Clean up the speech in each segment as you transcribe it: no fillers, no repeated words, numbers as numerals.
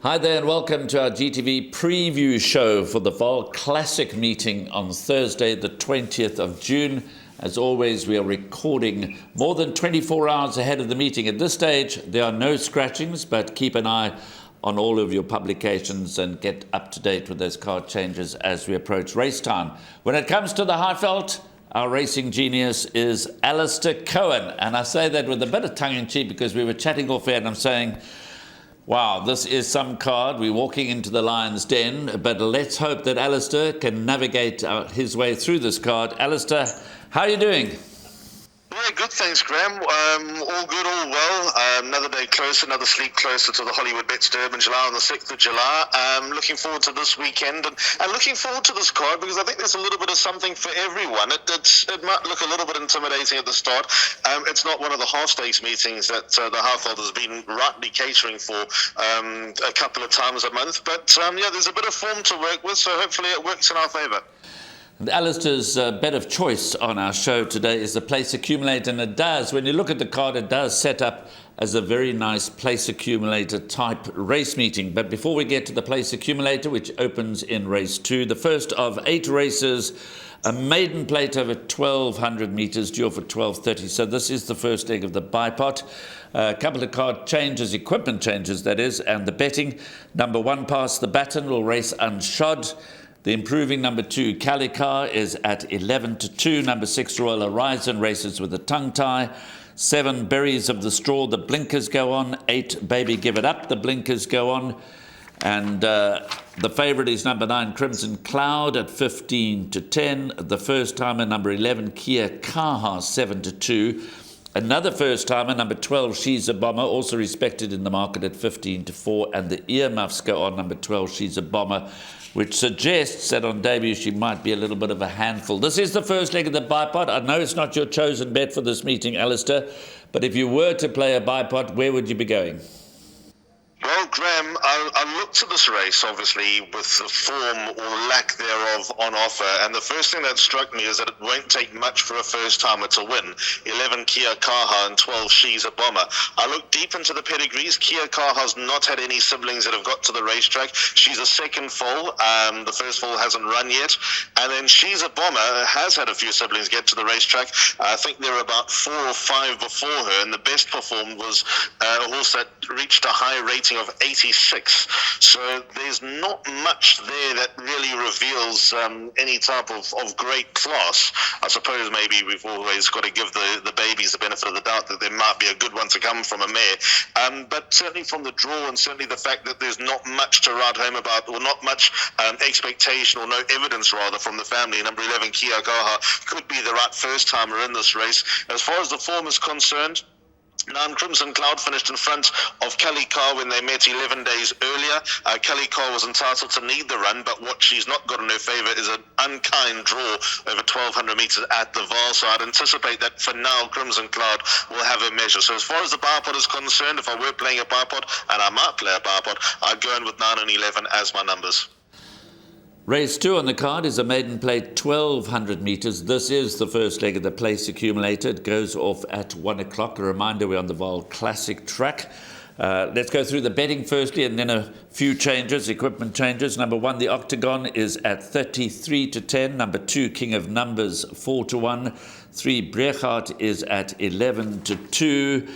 Hi there and welcome to our GTV preview show for the Vaal Classic meeting on Thursday, the 20th of June. As always, we are recording more than 24 hours ahead of the meeting. At this stage, there are no scratchings, but keep an eye on all of your publications and get up to date with those card changes as we approach race time. When it comes to the Highveld, our racing genius is Alistair Cohen. And I say that with a bit of tongue-in-cheek because we were chatting off air and I'm saying, wow, this is some card. We're walking into the lion's den, but let's hope that Alistair can navigate his way through this card. Alistair, how are you doing? Yeah, good, thanks, Graham. All good, all well. Another day closer, another sleep closer to the Hollywoodbets Durbanville on the 6th of July. Looking forward to this weekend and looking forward to this card because I think there's a little bit of something for everyone. It might look a little bit intimidating at the start. It's not one of the half-stakes meetings that the Highveld has been rightly catering for a couple of times a month. But yeah, there's a bit of form to work with, so hopefully it works in our favour. And Alistair's bet of choice on our show today is the place accumulator, and it does, when you look at the card, it does set up as a very nice place accumulator type race meeting. But before we get to the place accumulator, which opens in race 2, the first of 8 races, a maiden plate over 1,200 metres due for 12:30. So this is the first leg of the bipot. A couple of card changes, equipment changes that is, and the betting. Number 1, Pass the Baton, will race unshod. The improving number 2, Calicar, is at 11-2. Number 6, Royal Horizon, races with a tongue tie. 7, Berries of the Straw, the blinkers go on. 8, Baby Give It Up, the blinkers go on. And the favourite is number 9, Crimson Cloud, at 15-10. The first timer, number 11, Kia Kaha, 7-2. Another first timer, number 12, She's a Bomber, also respected in the market at 15-4. And the earmuffs go on, number 12, She's a Bomber, which suggests that on debut she might be a little bit of a handful. This is the first leg of the bipot. I know it's not your chosen bet for this meeting, Alistair, but if you were to play a bipot, where would you be going? Well, Graham, I looked at this race, obviously, with the form or lack thereof on offer, and the first thing that struck me is that it won't take much for a first-timer to win. 11, Kia Kaha, and 12, She's a Bomber. I looked deep into the pedigrees. Kia Kaha's not had any siblings that have got to the racetrack. She's a second foal. The first foal hasn't run yet. And then She's a Bomber has had a few siblings get to the racetrack. I think there were about 4 or 5 before her, and the best performed was a horse that reached a high rating of 86. So there's not much there that really reveals any type of great class. I suppose maybe we've always got to give the babies the benefit of the doubt that there might be a good one to come from a mare. But certainly from the draw and certainly the fact that there's not much to write home about, or not much expectation, or no evidence rather from the family, number 11, Kia Kaha, could be the right first timer in this race. As far as the form is concerned, 9, Crimson Cloud finished in front of Calicar when they met 11 days earlier. Calicar was entitled to need the run, but what she's not got in her favour is an unkind draw over 1,200 metres at the Vaal. So I'd anticipate that for now, Crimson Cloud will have a measure. So as far as the bipot is concerned, if I were playing a bipot, and I might play a bipot, I'd go in with 9 and 11 as my numbers. Race 2 on the card is a maiden plate 1,200 metres. This is the first leg of the place accumulator. It goes off at 1 o'clock. A reminder, we're on the Vaal Classic track. Let's go through the betting firstly and then a few changes, equipment changes. Number 1, the Octagon, is at 33-10. Number 2, King of Numbers, 4-1. 3, Brechaart, is at 11-2.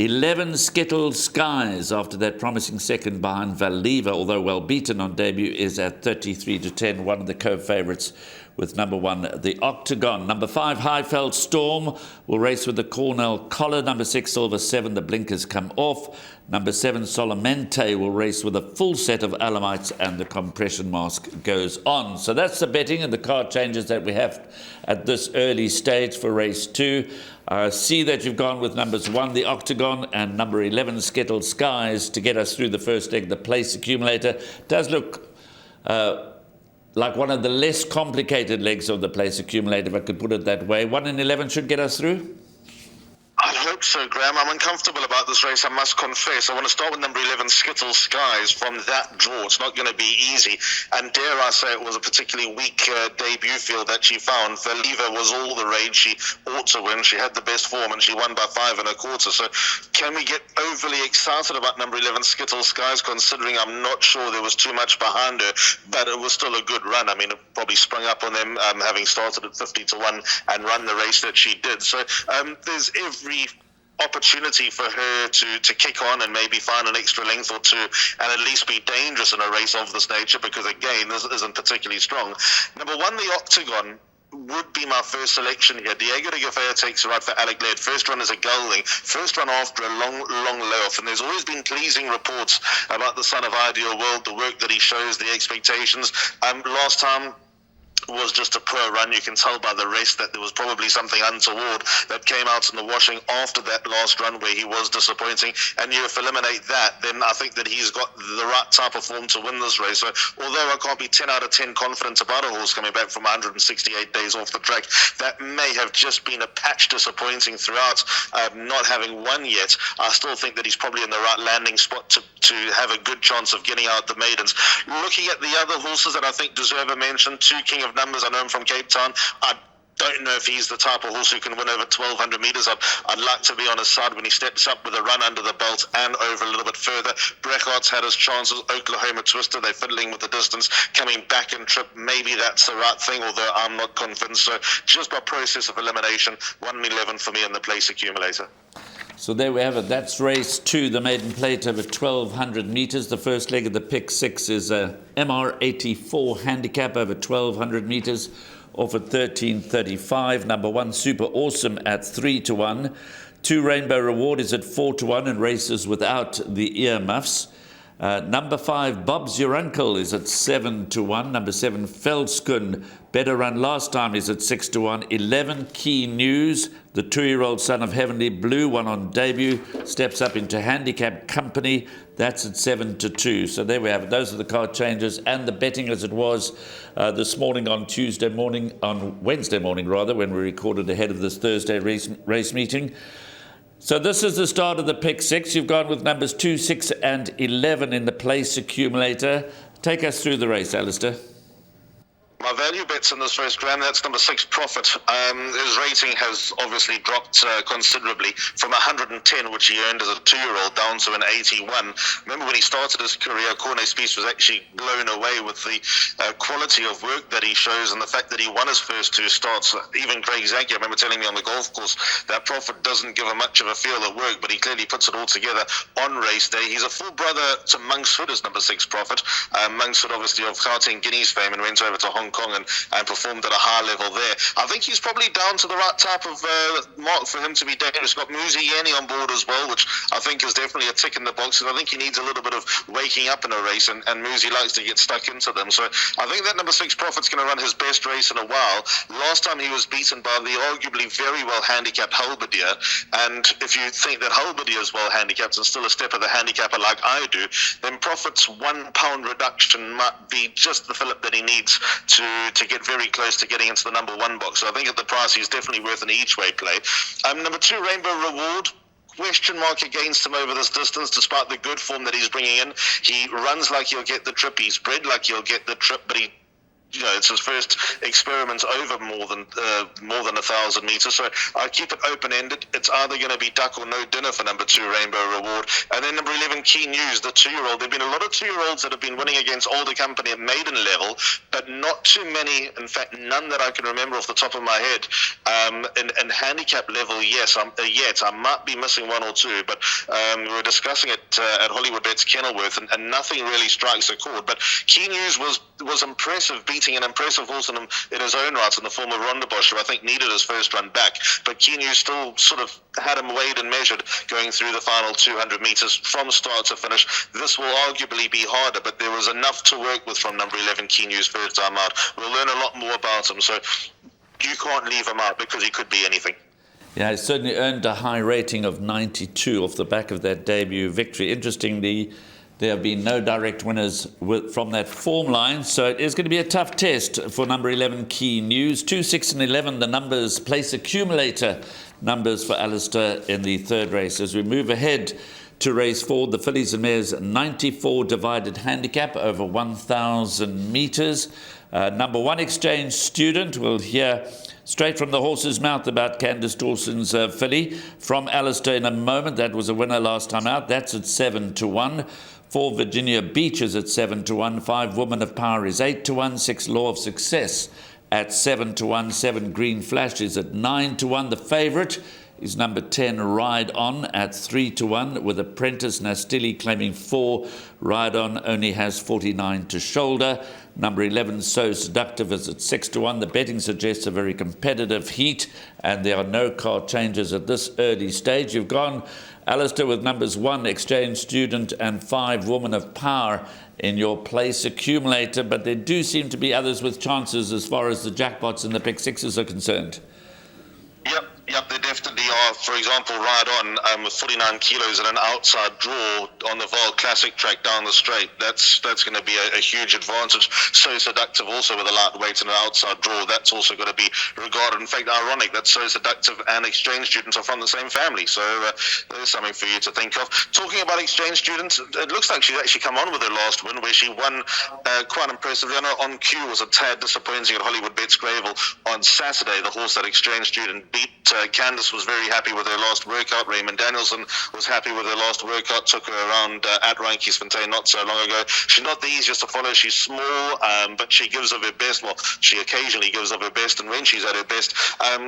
11, Skittle Skies, after that promising second behind Valiva, although well beaten on debut, is at 33-10, one of the co-favourites with number 1, the Octagon. Number 5, Highveld Storm, will race with the Cornell Collar. Number 6, Silver 7, the blinkers come off. Number 7, Solamente, will race with a full set of Alamites, and the compression mask goes on. So that's the betting and the card changes that we have at this early stage for race 2. See that you've gone with numbers 1, the Octagon, and number 11, Skittle Skies, to get us through the first leg. The place accumulator does look like one of the less complicated legs of the place accumulator, if I could put it that way. 1 and 11 should get us through? I hope so, Graham. I'm uncomfortable about this race, I must confess. I want to start with number 11, Skittle Skies, from that draw. It's not going to be easy. And dare I say, it was a particularly weak debut field that she found. Valiva was all the rage. She ought to win. She had the best form, and she won by 5 1/4. So can we get overly excited about number 11, Skittle Skies, considering I'm not sure there was too much behind her, but it was still a good run. I mean, it probably sprung up on them, having started at 50 to 1 and run the race that she did. So there's every opportunity for her to kick on and maybe find an extra length or two and at least be dangerous in a race of this nature, because again, this isn't particularly strong. Number 1, the Octagon, would be my first selection here. Diego de Gafea takes a ride for Alec Laird. First run is a gelding. First run after a long layoff. And there's always been pleasing reports about the son of Ideal World, the work that he shows, the expectations. Last time was just a poor run. You can tell by the rest that there was probably something untoward that came out in the washing after that last run where he was disappointing. And you eliminate that, then I think that he's got the right type of form to win this race. So although I can't be 10 out of 10 confident about a horse coming back from 168 days off the track, that may have just been a patch disappointing throughout, not having won yet, I still think that he's probably in the right landing spot to have a good chance of getting out the maidens. Looking at the other horses that I think deserve a mention, Two King of Numbers, I know him from Cape Town. I don't know if he's the type of horse who can win over 1,200 metres. I'd like to be on his side when he steps up with a run under the belt and over a little bit further. Breckhart's had his chances. Oklahoma Twister, they're fiddling with the distance, coming back in trip. Maybe that's the right thing, although I'm not convinced. So just by process of elimination, 1-11 for me in the place accumulator. So there we have it. That's race 2, the maiden plate over 1,200 metres. The first leg of the pick 6 is a MR84 handicap over 1,200 metres, off at 13.35. Number 1, Super Awesome at 3 to 1. 2, Rainbow Reward is at 4 to 1 and races without the earmuffs. Number 5, Bob's Your Uncle, is at 7 to 1. Number 7, Felskun, better run last time, is at 6 to 1. 11, Key News, the 2-year-old son of Heavenly Blue, won on debut, steps up into handicap company. That's at 7 to 2. So there we have it. Those are the card changes and the betting as it was this morning on Wednesday morning, when we recorded ahead of this Thursday race meeting. So this is the start of the pick 6. You've gone with numbers 2, 6 and 11 in the place accumulator. Take us through the race, Alistair. My value bets in this race, Graham, that's number 6, Prophet. His rating has obviously dropped considerably from 110, which he earned as a 2-year-old, down to an 81. Remember when he started his career, Cornet Spies was actually blown away with the quality of work that he shows and the fact that he won his first 2 starts. Even Craig Zaki, I remember telling me on the golf course that Prophet doesn't give him much of a feel at work, but he clearly puts it all together on race day. He's a full brother to Monkshood as number 6, Prophet. Monkshood, obviously, of Gauteng Guineas fame, and went over to Hong Kong and performed at a high level there. I think he's probably down to the right type of mark for him to be dangerous. Got Muzi Yanni on board as well, which I think is definitely a tick in the box, and I think he needs a little bit of waking up in a race, and Muzi likes to get stuck into them. So I think that number 6, Prophet's going to run his best race in a while. Last time he was beaten by the arguably very well handicapped Halberdier, and if you think that Halberdier is well handicapped and still a step of the handicapper like I do, then Prophet's £1 reduction might be just the fillip that he needs to get very close to getting into the number 1 box. So I think at the price, he's definitely worth an each-way play. Number 2, Rainbow Reward. Question mark against him over this distance, despite the good form that he's bringing in. He runs like he'll get the trip. He's bred like he'll get the trip, but it's his first experiment over more than 1,000 meters. So I keep it open-ended. It's either going to be duck or no dinner for number 2, Rainbow Reward. And then number 11, Key News, the 2-year-old. There have been a lot of 2-year-olds that have been winning against older company at maiden level, but not too many. In fact, none that I can remember off the top of my head. In handicap level, yes, I might be missing 1 or 2, but we were discussing it at Hollywoodbets Kenilworth, and nothing really strikes a chord. But Key News was impressive, beating an impressive horse in his own right in the form of Rondebosch, who I think needed his first run back. But Key News still sort of had him weighed and measured going through the final 200 metres from start to finish. This will arguably be harder, but there was enough to work with from number 11, Key News, first time out. We'll learn a lot more about him, so you can't leave him out because he could be anything. Yeah, he certainly earned a high rating of 92 off the back of that debut victory. Interestingly, There have been no direct winners from that form line, so it is going to be a tough test for number 11, Key News. 2, 6 and 11, the numbers, place accumulator numbers for Alistair in the third race. As we move ahead to race 4, the fillies and mares 94 divided handicap over 1,000 metres. Number 1, Exchange Student. We'll hear straight from the horse's mouth about Candice Dawson's filly from Alistair in a moment. That was a winner last time out. That's at 7-1. 4, Virginia Beach is at 7-1. 5, Woman of Power is 8-1. 6, Law of Success at 7-1. 7, Green Flash is at 9-1. The favourite is number 10, Ride On, at 3-1, with Apprentice Nastili claiming 4. Ride On only has 49 to shoulder. Number 11, So Seductive, is at 6-1. The betting suggests a very competitive heat, and there are no card changes at this early stage. You've gone, Alistair, with numbers 1, Exchange Student, and 5, Woman of Power in your place accumulator, but there do seem to be others with chances as far as the jackpots and the pick sixes are concerned. Yep, they definitely are. For example, Ride On with 49 kilos and an outside draw on the Vaal Classic track down the straight. That's going to be a huge advantage. So Seductive also with a lightweight and an outside draw. That's also going to be regarded. In fact, ironic that So Seductive and Exchange Students are from the same family. So there's something for you to think of. Talking about Exchange Students, it looks like she's actually come on with her last win, where she won quite impressively. I know On Cue was a tad disappointing at Hollywoodbets Greyville on Saturday. The horse that Exchange Student beat. Candice was very happy with her last workout. Raymond Danielson was happy with her last workout. Took her around at Randkiesfontein not so long ago. She's not the easiest to follow. She's small, but she gives of her best. Well, she occasionally gives of her best, and when she's at her best,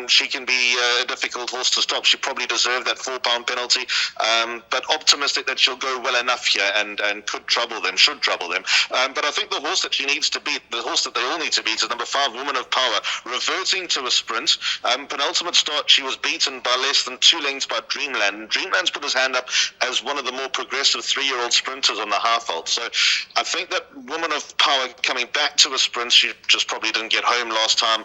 she can be a difficult horse to stop. She probably deserved that £4 penalty, but optimistic that she'll go well enough here and should trouble them. But I think the horse that she needs to beat, the horse that they all need to beat, is number 5, Woman of Power, reverting to a sprint. Penultimate start, she was beaten by less than 2 lengths by Dreamland. Dreamland's put his hand up as one of the more progressive 3-year-old sprinters on the half-vault. So I think that Woman of Power coming back to a sprint, she just probably didn't get home last time.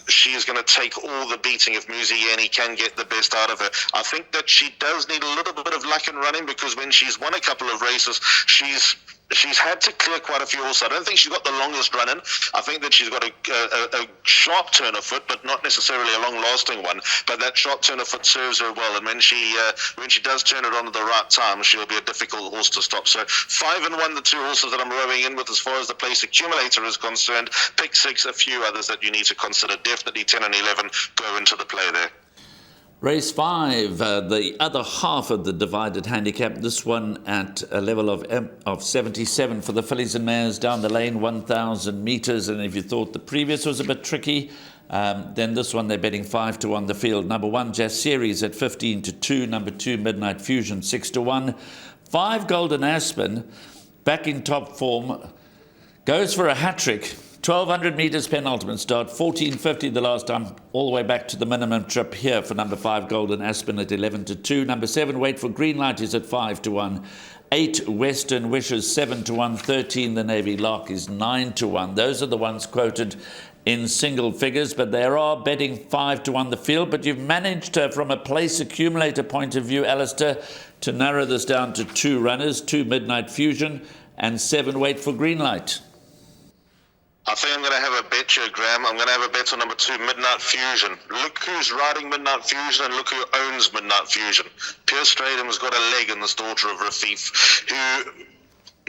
She is going to take all the beating if Muzieni can get the best out of her. I think that she does need a little bit of luck in running, because when she's won a couple of races, she's had to clear quite a few horses. I don't think she's got the longest run in. I think that she's got a sharp turn of foot, but not necessarily a long-lasting one. But that sharp turn of foot serves her well, and when she does turn it on at the right time, she'll be a difficult horse to stop. So 5 and 1, the 2 horses that I'm rowing in with as far as the place accumulator is concerned. Pick 6, a few others that you need to consider. Definitely 10 and 11 go into the play there. Race 5, the other half of the divided handicap, this one at a level of 77 for the fillies and mares down the lane, 1,000 metres. And if you thought the previous was a bit tricky, then this one they're betting 5-1 the field. Number 1, Jazz Series at 15-2. Number 2, Midnight Fusion, 6-1. 5, Golden Aspen, back in top form, goes for a hat-trick. 1,200 metres penultimate start, 14.50 the last time, all the way back to the minimum trip here for number 5, Golden Aspen at 11-2. Number 7, Wait for Green Light is at 5-1. 8, Western Wishes, 7-1. 13, The Navy Lark is 9-1. Those are the ones quoted in single figures, but they are betting 5-1 the field. But you've managed, from a place accumulator point of view, Alistair, to narrow this down to 2 runners, 2 Midnight Fusion and 7, Wait for Green Light. I think I'm going to have a bet here, Graham. I'm going to have a bet on number 2, Midnight Fusion. Look who's riding Midnight Fusion, and look who owns Midnight Fusion. Pierce Stradham has got a leg in this daughter of Rafif, who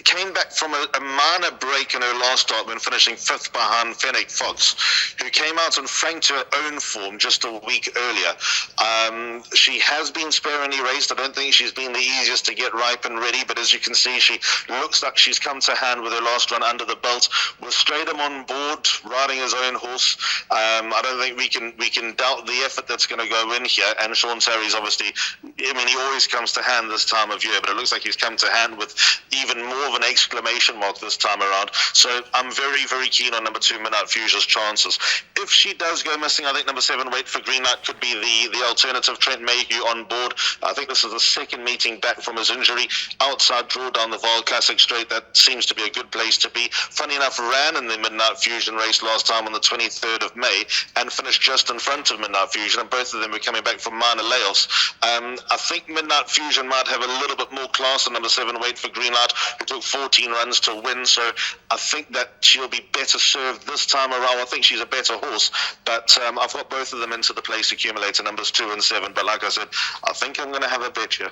came back from a minor break in her last start when finishing 5th behind Fennec Fox, who came out and franked her own form just a week earlier. She has been sparingly raced. I don't think she's been the easiest to get ripe and ready, but as you can see, she looks like she's come to hand with her last run under the belt. With Stradham on board, riding his own horse, I don't think we can doubt the effort that's going to go in here. And Sean Terry's obviously, I mean, he always comes to hand this time of year, but it looks like he's come to hand with even more of an exclamation mark this time around. So I'm very, very keen on number 2, Midnight Fusion's chances. If she does go missing, I think number 7, Wait for Green Light, could be the alternative. Trent Mayhew on board. I think this is the second meeting back from his injury. Outside draw down the Vaal Classic Straight, that seems to be a good place to be. Funny enough, ran in the Midnight Fusion race last time on the 23rd of May and finished just in front of Midnight Fusion, and both of them were coming back from minor layoffs. I think Midnight Fusion might have a little bit more class than number 7, Wait for Green Light, who took 14 runs to win, so I think that she'll be better served this time around. I think she's a better horse, but I've got both of them into the place accumulator, numbers 2 and 7, but like I said, I think I'm going to have a bet here.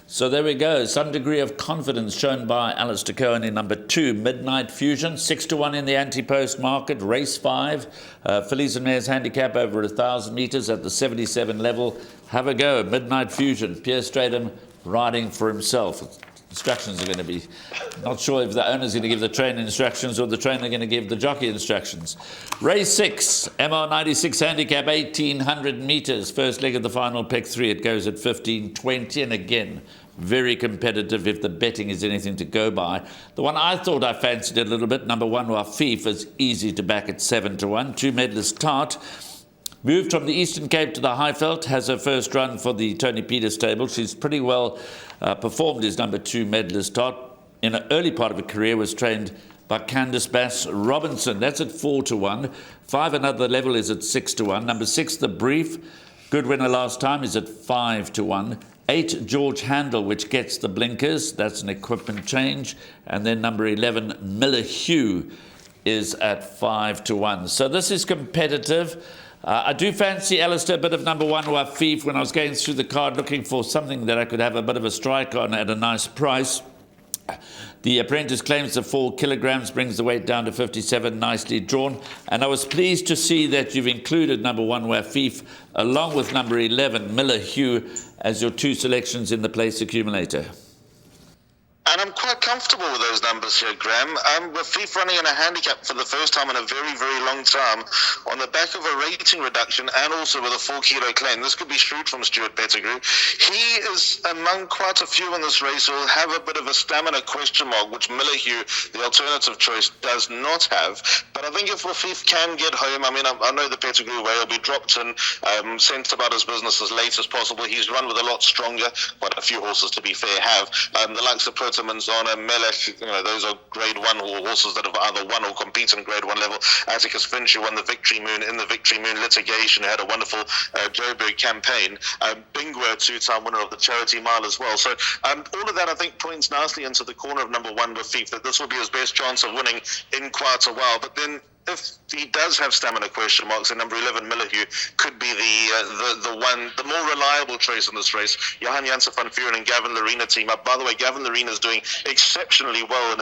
So there we go. Some degree of confidence shown by Alistair Cohen in number 2, Midnight Fusion. 6-1 in the anti-post market. Race 5. Fillies and Mares handicap over 1,000 metres at the 77 level. Have a go. Midnight Fusion. Pierre Stratham riding for himself. Instructions are going to be... Not sure if the owner's going to give the trainer instructions or the trainer going to give the jockey instructions. Race 6, MR96 handicap, 1,800 metres. First leg of the final, pick 3. It goes at 15.20, and again, very competitive if the betting is anything to go by. The one I thought I fancied a little bit, number 1, Wafif, is easy to back at 7-1. 2, Medalist Tart. Moved from the Eastern Cape to the Highveld, has her first run for the Tony Peters stable. She's pretty well performed as number 2, Medalist Tart. In an early part of her career, was trained by Candice Bass Robinson. That's at 4-1. 5, Another Level, is at 6-1. Number 6, The Brief, good winner last time, is at 5-1. 8, George Handel, which gets the blinkers. That's an equipment change. And then number 11, Miller Hugh, is at 5-1. So this is competitive. I do fancy Alistair, a bit of number 1, Wafif, when I was going through the card looking for something that I could have a bit of a strike on at a nice price. The apprentice claims the 4 kilograms, brings the weight down to 57, nicely drawn. And I was pleased to see that you've included number 1, Wafif, along with number 11, Miller Hugh, as your 2 selections in the place accumulator. And I'm quite comfortable with those numbers here, Graham. With Thief running in a handicap for the first time in a very, very long time, on the back of a rating reduction and also with a 4-kilo claim. This could be shrewd from Stuart Pettigrew. He is among quite a few in this race who will have a bit of a stamina question mark, which Miller Hugh, the alternative choice, does not have. But I think if Wafif can get home, I mean, I know the Pettigrew way will be dropped and sent about his business as late as possible. He's run with a lot stronger, quite a few horses to be fair have. The likes of Manzana, Melech, those are grade 1 horses that have either won or compete in grade 1 level. Atticus Finch, who won the Victory Moon in the Victory Moon litigation, who had a wonderful Joburg campaign. Bingwa, a 2-time winner of the Charity Mile as well. So all of that, I think, points nicely into the corner of number 1 with Thief, that this will be his best chance of winning in quite a while. But then if he does have stamina question marks, then number 11, Miller Hugh, could be the more reliable choice in this race. Johan Janssen van Vuren and Gavin Lorena team up. By the way, Gavin Lorena is doing exceptionally well in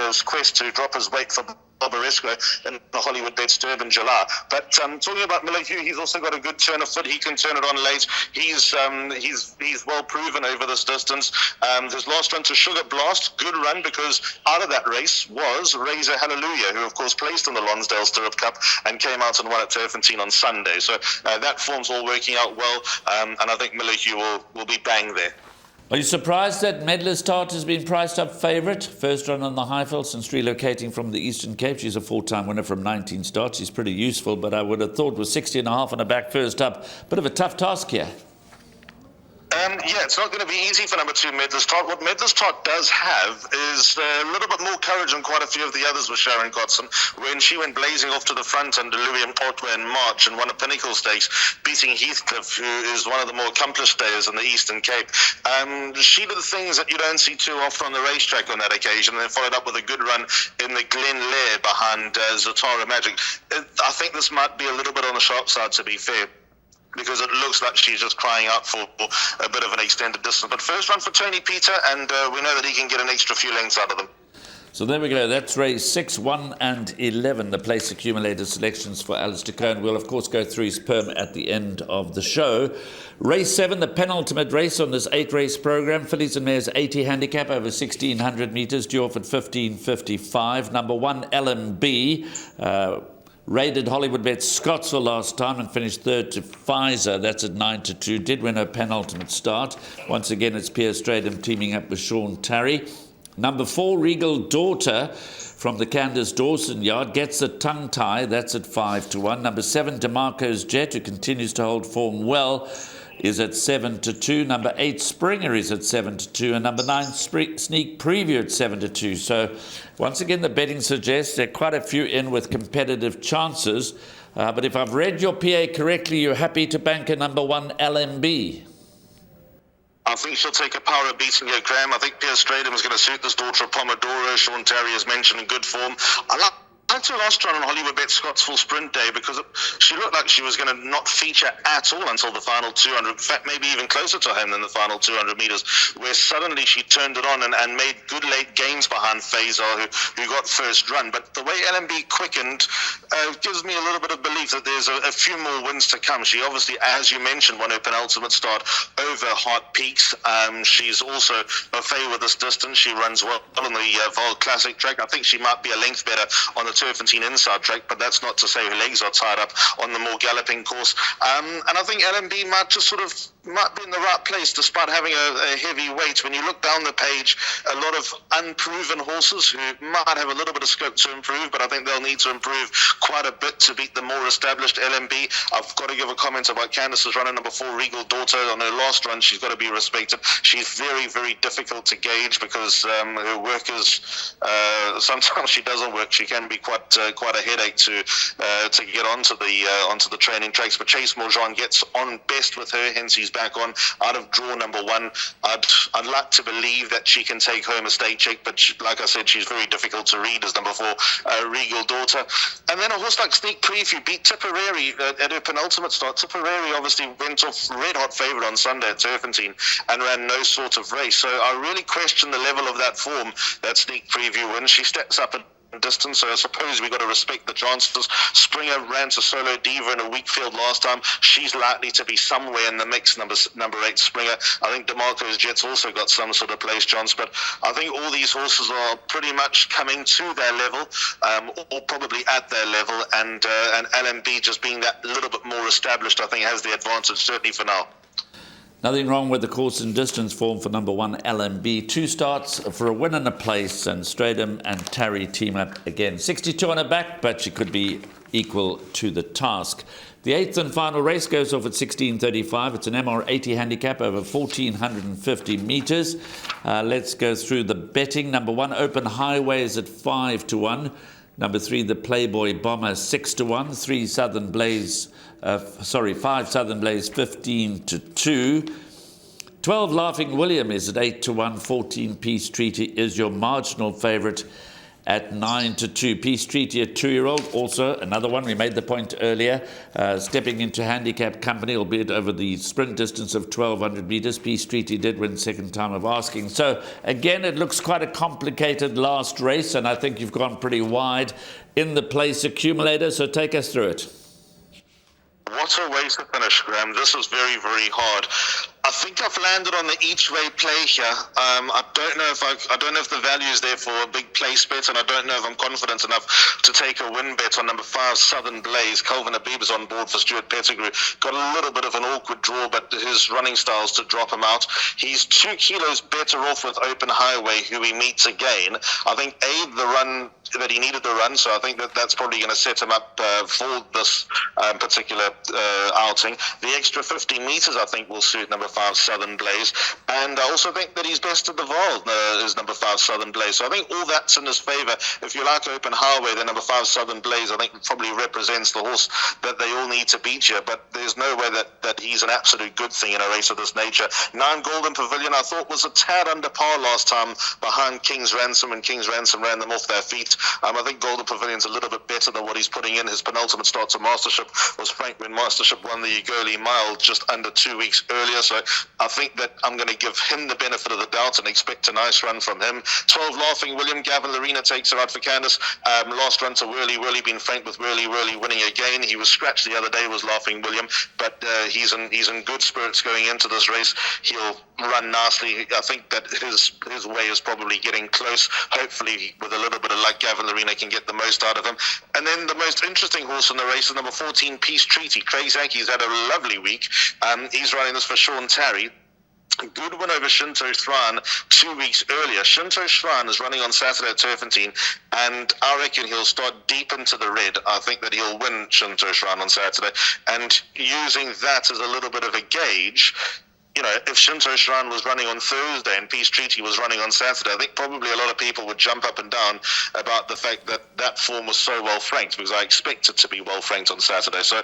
his quest to drop his weight for Barbaresco in the Hollywoodbets Durbanville. But talking about Miller Hugh, he's also got a good turn of foot. He can turn it on late. He's well proven over this distance. His last run to Sugar Blast, good run, because out of that race was Razor Hallelujah, who of course placed in the Lonsdale Stirrup Cup and came out and won at Turfentine on Sunday. So that form's all working out well, and I think Miller Hugh will be bang there. Are you surprised that Medalist Tart has been priced up favourite? First run on the Highveld since relocating from the Eastern Cape. She's a 4-time winner from 19 starts. She's pretty useful, but I would have thought with 60.5 on her back first up, bit of a tough task here. Yeah, it's not going to be easy for number 2, Medalist Tart. What Medalist Tart does have is a little bit more courage than quite a few of the others with Sharon Godson. When she went blazing off to the front under Louis and Otway in March and won a Pinnacle Stakes, beating Heathcliff, who is one of the more accomplished stayers in the Eastern Cape. She did the things that you don't see too often on the racetrack on that occasion, and then followed up with a good run in the Glen Lair behind Zatara Magic. I think this might be a little bit on the sharp side, to be fair, because it looks like she's just crying out for a bit of an extended distance. But first run for Tony Peter, and we know that he can get an extra few lengths out of them. So there we go. That's race 6, 1 and 11, the place accumulator selections for Alistair Cohen. We'll, of course, go through his perm at the end of the show. Race 7, the penultimate race on this 8-race program. Fillies and Mares 80 handicap over 1,600 metres, due off at 15.55. Number 1, LMB. Raided Hollywoodbets Scottsville last time and finished third to Pfizer. That's at 9-2. Did win her penultimate start. Once again, it's Pierre Stratham teaming up with Sean Tarry. Number 4, Regal Daughter from the Candace Dawson yard gets a tongue tie. That's at 5-1. Number 7, DeMarco's Jet, who continues to hold form well, is at 7-2. Number 8, Springer, is at 7-2. And number 9, Sneak Preview at 7-2. So once again, the betting suggests there are quite a few in with competitive chances. But if I've read your PA correctly, you're happy to bank a number 1, LMB. I think she'll take a power of beating her, Graham. I think Pierce Stradum is going to suit this daughter of Pomodoro. Sean Terry has mentioned in good form. I liked her last run on Hollywoodbets Scottsville Sprint Day because she looked like she was going to not feature at all until the final 200. In fact, maybe even closer to home than the final 200 meters, where suddenly she turned it on and made good late gains behind Faisal, who got first run. But the way LMB quickened gives me a little bit of belief that there's a few more wins to come. She obviously, as you mentioned, won her penultimate start over Hart Peaks. She's also a favourite this distance. She runs well on the Vaal Classic track. I think she might be a length better on the Turfentine inside track, but that's not to say her legs are tied up on the more galloping course. And I think LMB might just might be in the right place despite having a heavy weight. When you look down the page, a lot of unproven horses who might have a little bit of scope to improve, but I think they'll need to improve quite a bit to beat the more established LMB. I've got to give a comment about Candace's runner, number 4, Regal Daughter. On her last run, she's got to be respected. She's very, very difficult to gauge because her work is sometimes she doesn't work. She can be quite a headache to get onto the training tracks. But Chase Morjan gets on best with her, hence he's back on out of draw number 1. I'd like to believe that she can take home a stake check, but like I said, she's very difficult to read as number 4, Regal Daughter. And then a horse like Sneak Preview beat Tipperary at her penultimate start. Tipperary obviously went off red hot favourite on Sunday at Turfentine and ran no sort of race. So I really question the level of that form that Sneak Preview wins. She steps up at distance, so I suppose we've got to respect the chances. Springer ran to Solo Diva in a weak field last time. She's likely to be somewhere in the mix, number 8 Springer. I think DeMarco's Jet's also got some sort of place chance, but I think all these horses are pretty much coming to their level, or probably at their level, and LMB just being that little bit more established, I think has the advantage, certainly for now. Nothing wrong with the course and distance form for number 1, LMB. 2 starts for a win and a place, and Stradum and Terry team up again. 62 on her back, but she could be equal to the task. The 8th and final race goes off at 16:35. It's an MR80 handicap over 1,450 metres. Let's go through the betting. Number 1, Open Highway is at 5-1. Number 3, the Playboy Bomber, 6-1. 5 Southern Blaze, 15-2. 12 Laughing William is at 8-1. 14 Peace Treaty is your marginal favourite at 9-2. Peace Treaty, a 2-year-old, also another one. We made the point earlier, stepping into handicap company, albeit over the sprint distance of 1,200 metres. Peace Treaty did win second time of asking. So again, it looks quite a complicated last race, and I think you've gone pretty wide in the place accumulator. So take us through it. What a way to finish, Graham. This is very, very hard. I think I've landed on the each-way play here. I don't know if the value is there for a big place bet, and I don't know if I'm confident enough to take a win bet on number 5, Southern Blaze. Calvin Habib is on board for Stuart Pettigrew. Got a little bit of an awkward draw, but his running style's to drop him out. He's 2 kilos better off with Open Highway, who he meets again. I think the run that he needed to run, so I think that's probably going to set him up for this particular outing. The extra 50 metres, I think, will suit number 5, Southern Blaze, and I also think that he's best at the Vaal is number 5, Southern Blaze. So I think all that's in his favour. If you like Open Highway, then number 5, Southern Blaze, I think probably represents the horse that they all need to beat here. But there's no way that he's an absolute good thing in a race of this nature. 9 Golden Pavilion, I thought was a tad under par last time behind King's Ransom, and King's Ransom ran them off their feet. I think Golden Pavilion's a little bit better than what he's putting in. His penultimate start to Mastership was frank when Mastership won the Ugoli Mile just under 2 weeks earlier. So I think that I'm going to give him the benefit of the doubt and expect a nice run from him. 12 Laughing William, Gavin Larena takes her out for Candace. Last run to Whirly been frank with Whirly winning again. He was scratched the other day, was Laughing William, but he's in good spirits going into this race. He'll run nicely. I think that his way is probably getting close. Hopefully, with a little bit of luck, Gavin Larena can get the most out of him. And then the most interesting horse in the race is number 14, Peace Treaty. Craig Zaki's had a lovely week. He's running this for Sean Terry. Good win over Shinto Shrine 2 weeks earlier. Shinto Shrine is running on Saturday at Turpentine, and I reckon he'll start deep into the red. I think that he'll win Shinto Shrine on Saturday, and using that as a little bit of a gauge, if Shinto Shrine was running on Thursday and Peace Treaty was running on Saturday, I think probably a lot of people would jump up and down about the fact that that form was so well franked, because I expect it to be well franked on Saturday. So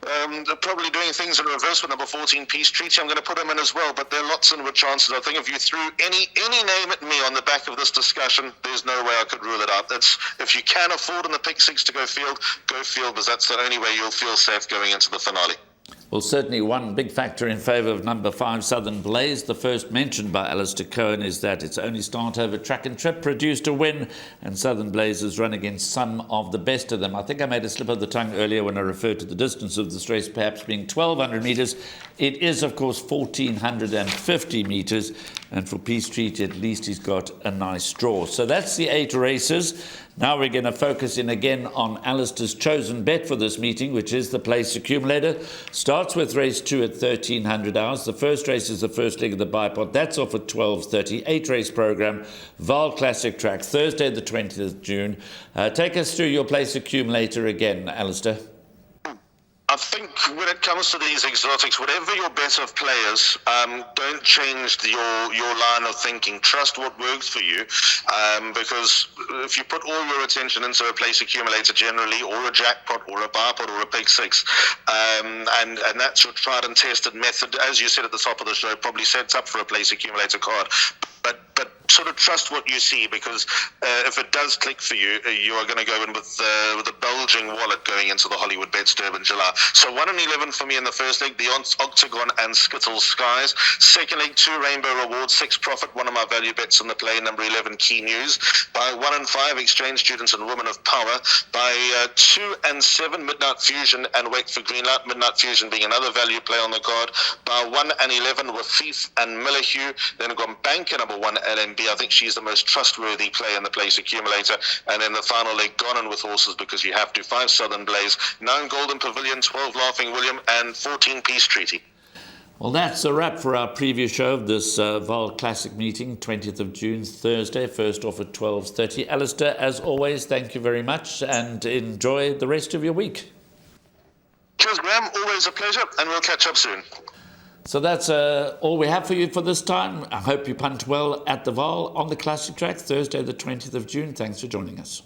they're probably doing things in reverse with number 14, Peace Treaty. I'm going to put him in as well, but there are lots of chances. I think if you threw any name at me on the back of this discussion, there's no way I could rule it out. If you can afford in the pick six to go field, because that's the only way you'll feel safe going into the finale. Well, certainly one big factor in favour of number 5, Southern Blaze, the first mentioned by Alistair Cohen, is that its only start over track and trip produced a win, and Southern Blaze has run against some of the best of them. I think I made a slip of the tongue earlier when I referred to the distance of this race perhaps being 1,200 metres. It is, of course, 1,450 metres, and for Peace Treaty, at least he's got a nice draw. So that's the 8 races. Now we're going to focus in again on Alistair's chosen bet for this meeting, which is the place accumulator. Starts with race 2 at 1,300 hours. The first race is the first leg of the bipod. That's off at 12:30. 8-race program, Vaal Classic Track, Thursday the 20th of June. Take us through your place accumulator again, Alistair. I think when it comes to these exotics, whatever your bet of players, don't change your line of thinking. Trust what works for you, because if you put all your attention into a place accumulator generally, or a jackpot, or a bipod, or a pick six, and that's your tried and tested method, as you said at the top of the show, probably sets up for a place accumulator card. But sort of trust what you see, because if it does click for you, you are going to go in with a bulging wallet going into the Hollywoodbets Durbanville. So 1 and 11 for me in the first leg, the Octagon and Skittles Skies. Second leg, 2 Rainbow Rewards, 6 Profit, one of my value bets on the play, number 11 Key News. By 1 and 5, Exchange Students and Women of Power. By 2 and 7, Midnight Fusion and Wait for Greenlight. Midnight Fusion being another value play on the card. By 1 and 11, Wafif and Millahue. Then I've got banker number 1, LMB. I think she's the most trustworthy play in the place accumulator. And then the final leg, Gone In with Horses, because you have to. 5 Southern Blaze, 9 Golden Pavilion, 12 Laughing William, and 14 Peace Treaty. Well, that's a wrap for our preview show of this Vaal Classic meeting, 20th of June, Thursday, first off at 12:30. Alistair, as always, thank you very much, and enjoy the rest of your week. Cheers, Graham. Always a pleasure, and we'll catch up soon. So that's all we have for you for this time. I hope you punt well at the Vaal on the Classic Track, Thursday the 20th of June. Thanks for joining us.